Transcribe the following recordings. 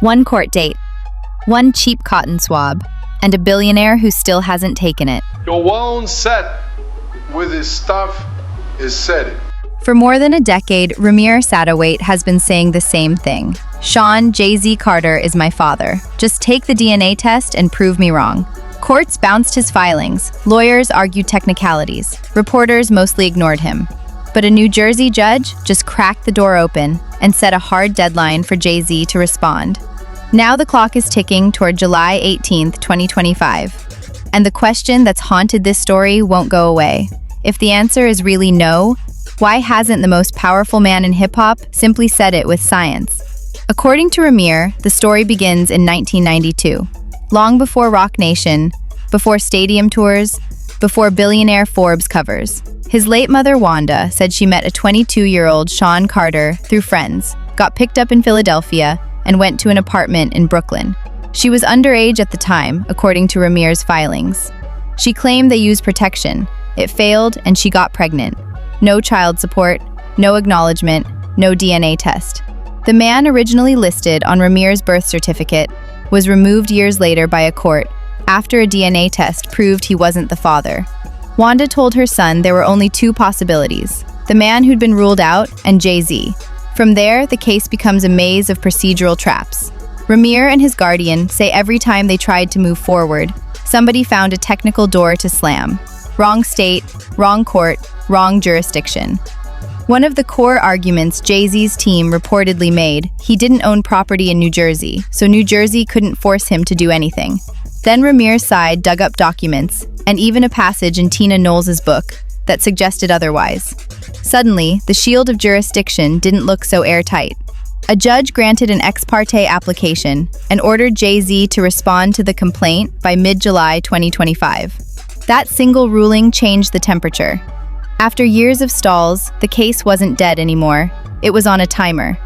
One court date, one cheap cotton swab, and a billionaire who still hasn't taken it. Your one set with his stuff is said. For more than a decade, Ramir Satterthwaite has been saying the same thing. Shawn, Jay-Z Carter is my father. Just take the DNA test and prove me wrong. Courts bounced his filings. Lawyers argued technicalities. Reporters mostly ignored him. But a New Jersey judge just cracked the door open and set a hard deadline for Jay-Z to respond. Now the clock is ticking toward July 18th, 2025. And the question that's haunted this story won't go away. If the answer is really no, why hasn't the most powerful man in hip-hop simply said it with science? According to Rymir, the story begins in 1992. Long before Roc Nation, before stadium tours, before billionaire Forbes covers. His late mother, Wanda, said she met a 22-year-old Shawn Carter through friends, got picked up in Philadelphia, and went to an apartment in Brooklyn. She was underage at the time, according to Rymir's filings. She claimed they used protection. It failed, and she got pregnant. No child support, no acknowledgement, no DNA test. The man originally listed on Rymir's birth certificate was removed years later by a court after a DNA test proved he wasn't the father. Wanda told her son there were only two possibilities: the man who'd been ruled out and Jay-Z. From there, the case becomes a maze of procedural traps. Rymir and his guardian say every time they tried to move forward, somebody found a technical door to slam. Wrong state, wrong court, wrong jurisdiction. One of the core arguments Jay-Z's team reportedly made, he didn't own property in New Jersey, so New Jersey couldn't force him to do anything. Then Rymir's side dug up documents, and even a passage in Tina Knowles' book, that suggested otherwise. Suddenly, the shield of jurisdiction didn't look so airtight. A judge granted an ex parte application and ordered Jay-Z to respond to the complaint by mid-July 2025. That single ruling changed the temperature. After years of stalls, the case wasn't dead anymore. It was on a timer.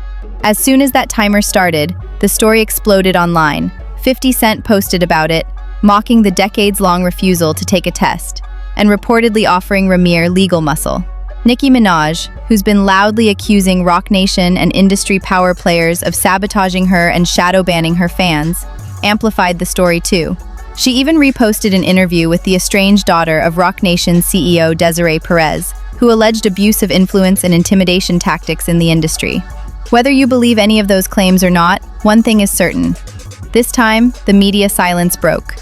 As soon as that timer started, the story exploded online. 50 Cent posted about it, mocking the decades-long refusal to take a test, and reportedly offering Rymir legal muscle. Nicki Minaj, who's been loudly accusing Roc Nation and industry power players of sabotaging her and shadow banning her fans, amplified the story too. She even reposted an interview with the estranged daughter of Roc Nation's CEO Desiree Perez, who alleged abuse of influence and intimidation tactics in the industry. Whether you believe any of those claims or not, one thing is certain. This time, the media silence broke.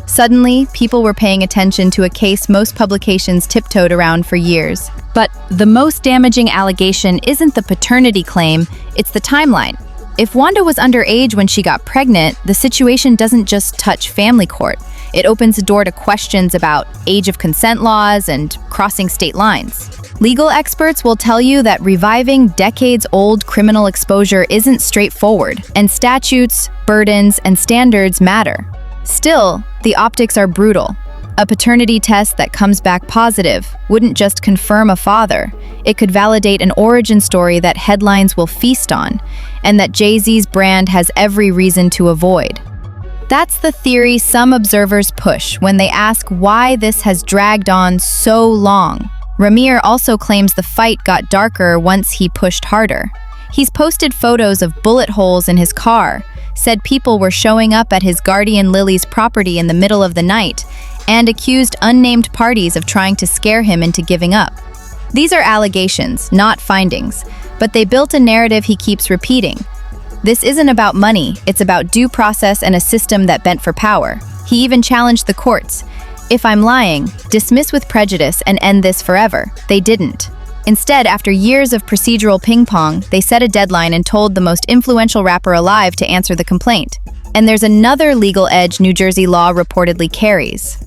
Suddenly, people were paying attention to a case most publications tiptoed around for years. But the most damaging allegation isn't the paternity claim, it's the timeline. If Wanda was underage when she got pregnant, the situation doesn't just touch family court. It opens the door to questions about age of consent laws and crossing state lines. Legal experts will tell you that reviving decades-old criminal exposure isn't straightforward, and statutes, burdens, and standards matter. Still, the optics are brutal. A paternity test that comes back positive wouldn't just confirm a father, it could validate an origin story that headlines will feast on, and that Jay-Z's brand has every reason to avoid. That's the theory some observers push when they ask why this has dragged on so long. Rymir also claims the fight got darker once he pushed harder. He's posted photos of bullet holes in his car, said people were showing up at his guardian Lily's property in the middle of the night, and accused unnamed parties of trying to scare him into giving up. These are allegations, not findings, but they built a narrative he keeps repeating. This isn't about money, it's about due process and a system that bent for power. He even challenged the courts. If I'm lying, dismiss with prejudice and end this forever. They didn't. Instead, after years of procedural ping-pong, they set a deadline and told the most influential rapper alive to answer the complaint. And there's another legal edge New Jersey law reportedly carries.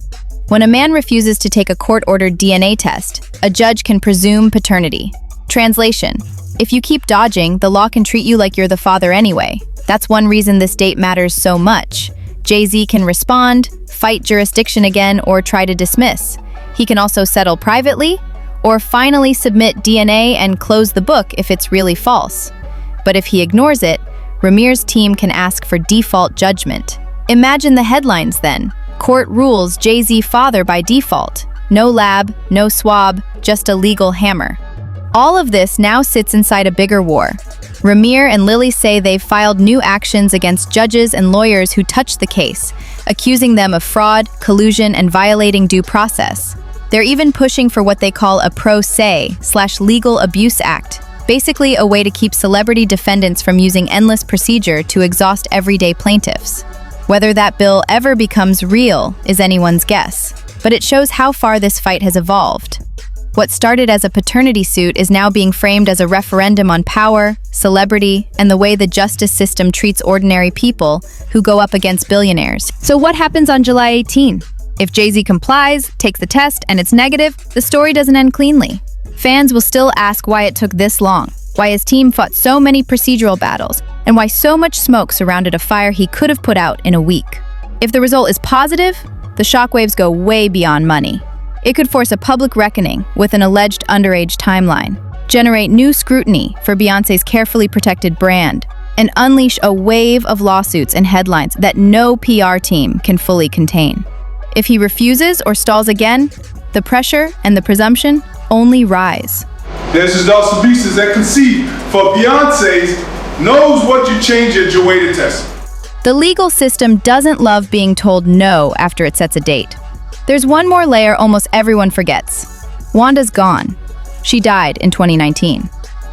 When a man refuses to take a court-ordered DNA test, a judge can presume paternity. Translation: if you keep dodging, the law can treat you like you're the father anyway. That's one reason this date matters so much. Jay-Z can respond, fight jurisdiction again, or try to dismiss. He can also settle privately, or finally submit DNA and close the book if it's really false. But if he ignores it, Rymir's team can ask for default judgment. Imagine the headlines then. Court rules Jay-Z father by default. No lab, no swab, just a legal hammer. All of this now sits inside a bigger war. Rymir and Lily say they've filed new actions against judges and lawyers who touched the case, accusing them of fraud, collusion, and violating due process. They're even pushing for what they call a pro se/legal abuse act, basically a way to keep celebrity defendants from using endless procedure to exhaust everyday plaintiffs. Whether that bill ever becomes real is anyone's guess, but it shows how far this fight has evolved. What started as a paternity suit is now being framed as a referendum on power, celebrity, and the way the justice system treats ordinary people who go up against billionaires. So what happens on July 18? If Jay-Z complies, takes the test, and it's negative, the story doesn't end cleanly. Fans will still ask why it took this long, why his team fought so many procedural battles, and why so much smoke surrounded a fire he could have put out in a week. If the result is positive, the shockwaves go way beyond money. It could force a public reckoning with an alleged underage timeline, generate new scrutiny for Beyoncé's carefully protected brand, and unleash a wave of lawsuits and headlines that no PR team can fully contain. If he refuses or stalls again, the pressure and the presumption only rise. This is also pieces that concede for Beyonce's knows what you change at your way to test. The legal system doesn't love being told no after it sets a date. There's one more layer almost everyone forgets. Wanda's gone. She died in 2019.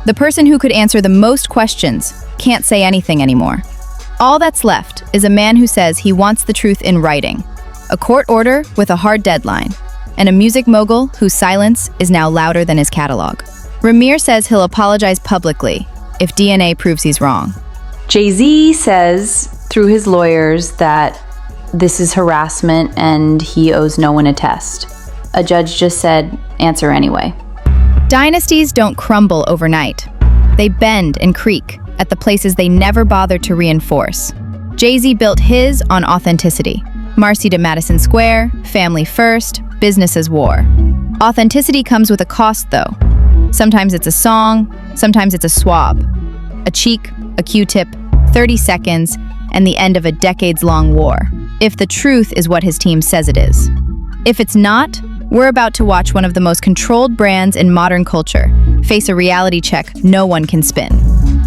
The person who could answer the most questions can't say anything anymore. All that's left is a man who says he wants the truth in writing, a court order with a hard deadline, and a music mogul whose silence is now louder than his catalog. Rymir says he'll apologize publicly if DNA proves he's wrong. Jay-Z says through his lawyers that this is harassment and he owes no one a test. A judge just said, answer anyway. Dynasties don't crumble overnight. They bend and creak at the places they never bothered to reinforce. Jay-Z built his on authenticity. Marcy to Madison Square, family first, business as war. Authenticity comes with a cost, though. Sometimes it's a song, sometimes it's a swab. A cheek, a Q-tip, 30 seconds, and the end of a decades-long war. If the truth is what his team says it is. If it's not, we're about to watch one of the most controlled brands in modern culture face a reality check no one can spin.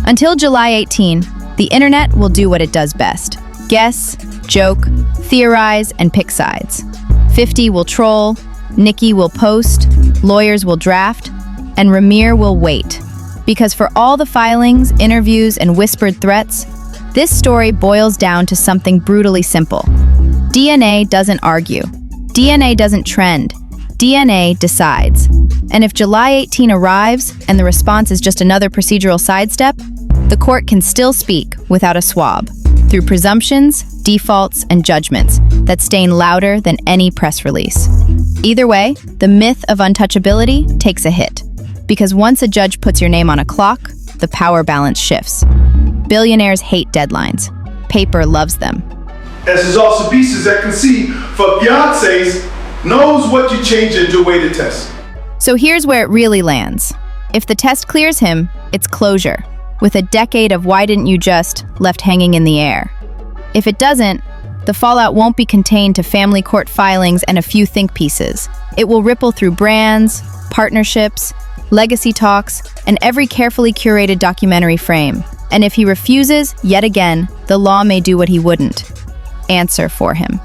Until July 18, the internet will do what it does best. Guess, joke, theorize, and pick sides. 50 will troll, Nicki will post, lawyers will draft, and Rymir will wait. Because for all the filings, interviews, and whispered threats, this story boils down to something brutally simple. DNA doesn't argue. DNA doesn't trend. DNA decides. And if July 18 arrives and the response is just another procedural sidestep, the court can still speak without a swab, through presumptions, defaults, and judgments that stain louder than any press release. Either way, the myth of untouchability takes a hit. Because once a judge puts your name on a clock, the power balance shifts. Billionaires hate deadlines. Paper loves them. This is also pieces that concede for Beyonce's knows what you change at your way to test. So here's where it really lands. If the test clears him, it's closure, with a decade of why didn't you just left hanging in the air. If it doesn't, the fallout won't be contained to family court filings and a few think pieces. It will ripple through brands, partnerships, legacy talks, and every carefully curated documentary frame. And if he refuses, yet again, the law may do what he wouldn't: answer for him.